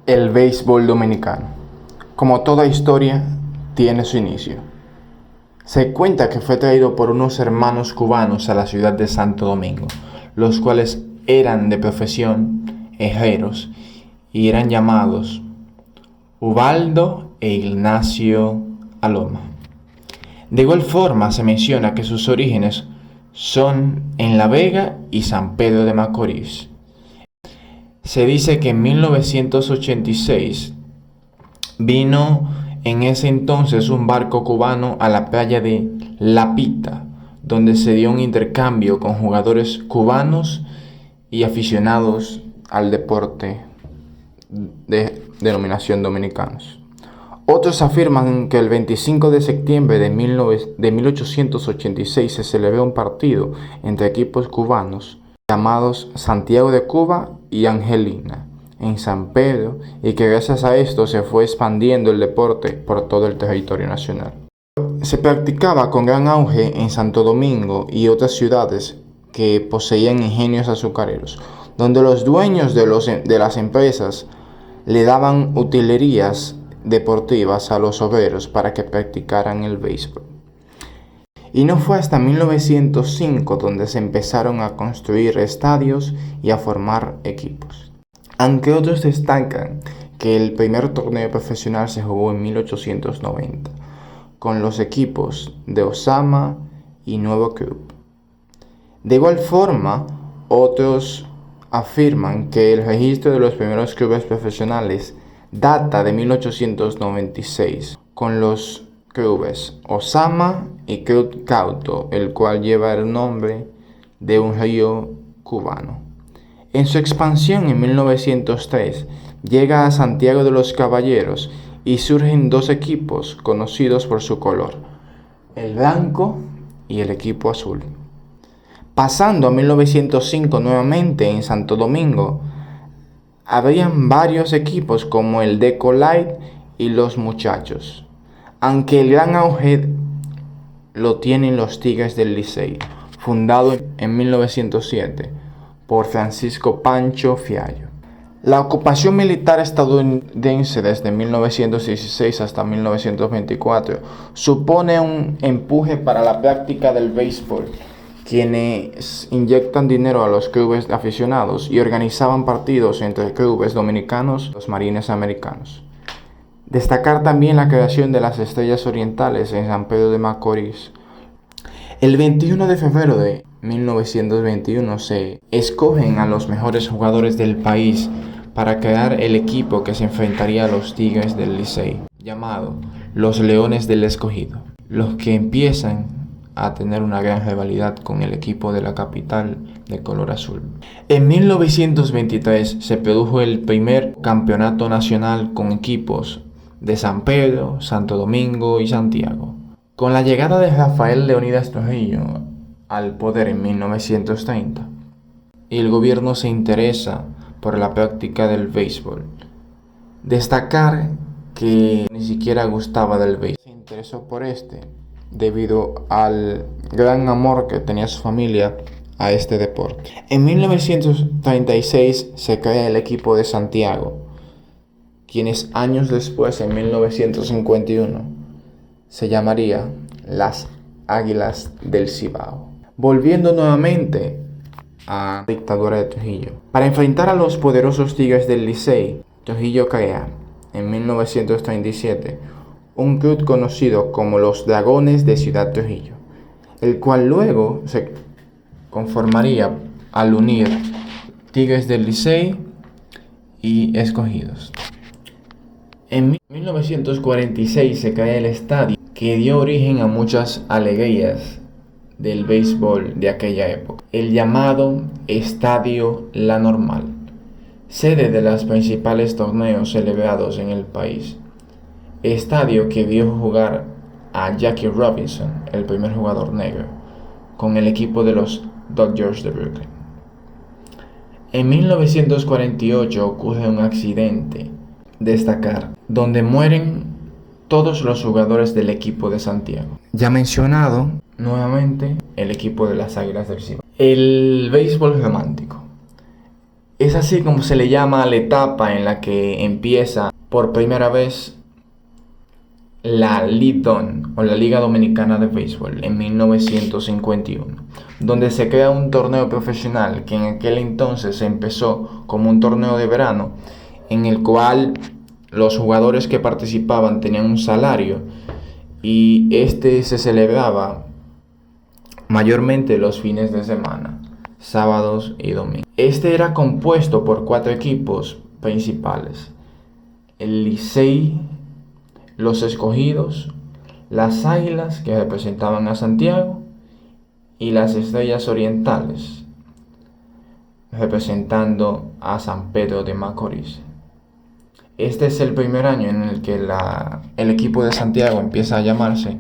El béisbol dominicano. Como toda historia, tiene su inicio. Se cuenta que fue traído por unos hermanos cubanos a la ciudad de Santo Domingo, los cuales eran de profesión herreros y eran llamados Ubaldo e Ignacio Aloma. De igual forma se menciona que sus orígenes son en La Vega y San Pedro de Macorís. Se dice que en 1986 vino en ese entonces un barco cubano a la playa de La Pita, donde se dio un intercambio con jugadores cubanos y aficionados al deporte de denominación dominicanos. Otros afirman que el 25 de septiembre de 1886 se celebró un partido entre equipos cubanos llamados Santiago de Cuba y Angelina en San Pedro, y que gracias a esto se fue expandiendo el deporte por todo el territorio nacional. Se practicaba con gran auge en Santo Domingo y otras ciudades que poseían ingenios azucareros, donde los dueños de las empresas le daban utilerías deportivas a los obreros para que practicaran el béisbol. Y no fue hasta 1905 donde se empezaron a construir estadios y a formar equipos. Aunque otros destacan que el primer torneo profesional se jugó en 1890, con los equipos de Osama y Nuevo Club. De igual forma, otros afirman que el registro de los primeros clubes profesionales data de 1896, con los clubes Osama y Club Cauto, el cual lleva el nombre de un río cubano. En su expansión en 1903 llega a Santiago de los Caballeros y surgen dos equipos conocidos por su color, el blanco y el equipo azul. Pasando a 1905 nuevamente en Santo Domingo, habrían varios equipos como el Deco Light y los Muchachos, aunque el gran auge lo tienen los Tigres del Licey, fundado en 1907 por Francisco Pancho Fiallo. La ocupación militar estadounidense desde 1916 hasta 1924 supone un empuje para la práctica del béisbol, quienes inyectan dinero a los clubes aficionados y organizaban partidos entre clubes dominicanos y los marines americanos. Destacar también la creación de las Estrellas Orientales en San Pedro de Macorís. El 21 de febrero de 1921 se escogen a los mejores jugadores del país para crear el equipo que se enfrentaría a los Tigres del Licey, llamado los Leones del Escogido, los que empiezan a tener una gran rivalidad con el equipo de la capital de color azul. En 1923 se produjo el primer campeonato nacional con equipos de San Pedro, Santo Domingo y Santiago. Con la llegada de Rafael Leónidas Trujillo al poder en 1930, el gobierno se interesa por la práctica del béisbol. Destacar que ni siquiera gustaba del béisbol. Se interesó por debido al gran amor que tenía su familia a este deporte. En 1936 se crea el equipo de Santiago, quienes años después, en 1951, se llamaría las Águilas del Cibao. Volviendo nuevamente a la dictadura de Trujillo. Para enfrentar a los poderosos Tigres del Licey, Trujillo crea en 1937 un club conocido como los Dragones de Ciudad Trujillo, el cual luego se conformaría al unir Tigres del Licey y Escogidos. En 1946 se crea el estadio que dio origen a muchas alegrías del béisbol de aquella época, el llamado Estadio La Normal, sede de los principales torneos celebrados en el país. Estadio que vio jugar a Jackie Robinson, el primer jugador negro, con el equipo de los Dodgers de Brooklyn. En 1948 ocurre un accidente destacar, donde mueren todos los jugadores del equipo de Santiago. Ya mencionado, nuevamente, el equipo de las Águilas del Cibao. El béisbol romántico. Es así como se le llama a la etapa en la que empieza por primera vez la Lidón o la Liga Dominicana de Béisbol en 1951, donde se crea un torneo profesional que en aquel entonces empezó como un torneo de verano en el cual los jugadores que participaban tenían un salario y este se celebraba mayormente los fines de semana, sábados y domingos. Este era compuesto por 4 equipos principales: el Licey, los Escogidos, las Águilas, que representaban a Santiago, y las Estrellas Orientales, representando a San Pedro de Macorís. Este es el primer año en el que el equipo de Santiago empieza a llamarse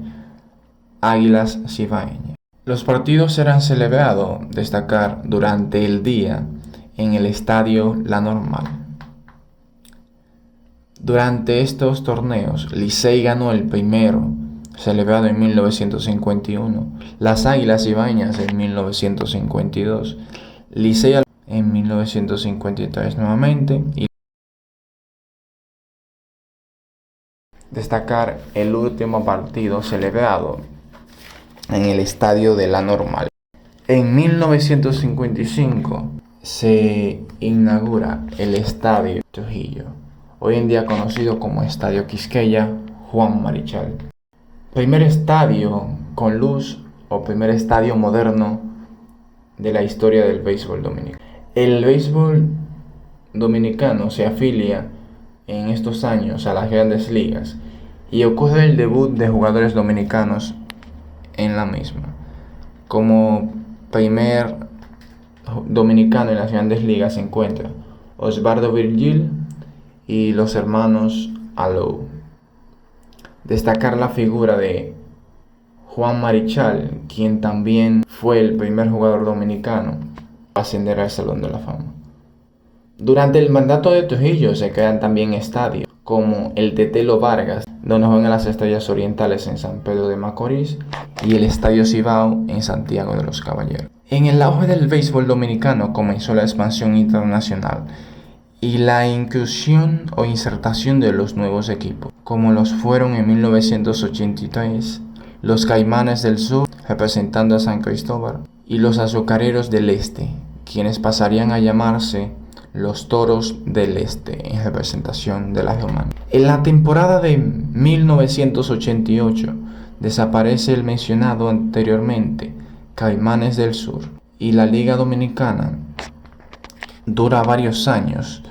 Águilas Cibaeñas. Los partidos eran celebrados, destacar, durante el día en el estadio La Normal. Durante estos torneos, Licey ganó el primero, celebrado en 1951, las Águilas Cibaeñas en 1952, Licey en 1953 nuevamente, y destacar el último partido celebrado en el estadio de La Normal. En 1955 se inaugura el Estadio Trujillo, hoy en día conocido como Estadio Quisqueya Juan Marichal. Primer estadio con luz o primer estadio moderno de la historia del béisbol dominicano. El béisbol dominicano se afilia en estos años a las grandes ligas y ocurre el debut de jugadores dominicanos en la misma. Como primer dominicano en las grandes ligas se encuentra Osvaldo Virgil y los hermanos Alou. Destacar la figura de Juan Marichal, quien también fue el primer jugador dominicano a ascender al Salón de la Fama. Durante el mandato de Trujillo se crean también estadios como el Tetelo Vargas, donde juegan las Estrellas Orientales en San Pedro de Macorís, y el Estadio Cibao en Santiago de los Caballeros. En el auge del béisbol dominicano comenzó la expansión internacional y la inclusión o insertación de los nuevos equipos, como los fueron en 1983 los Caimanes del Sur, representando a San Cristóbal, y los Azucareros del Este, quienes pasarían a llamarse los Toros del Este, en representación de la Romana. En la temporada de 1988 desaparece el mencionado anteriormente Caimanes del Sur, y la Liga Dominicana dura varios años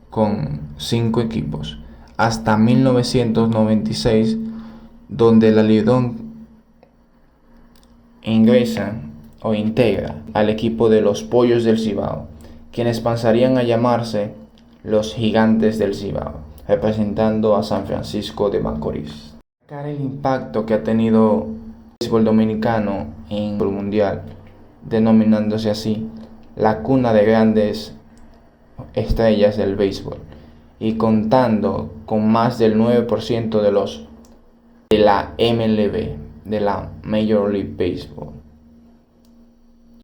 con 5 equipos, hasta 1996, donde la Lidón ingresa o integra al equipo de los Pollos del Cibao, quienes pasarían a llamarse los Gigantes del Cibao, representando a San Francisco de Macorís. El impacto que ha tenido el béisbol dominicano en el mundial, denominándose así la cuna de grandes estrellas del béisbol, y contando con más del 9% de la MLB, de la Major League Baseball,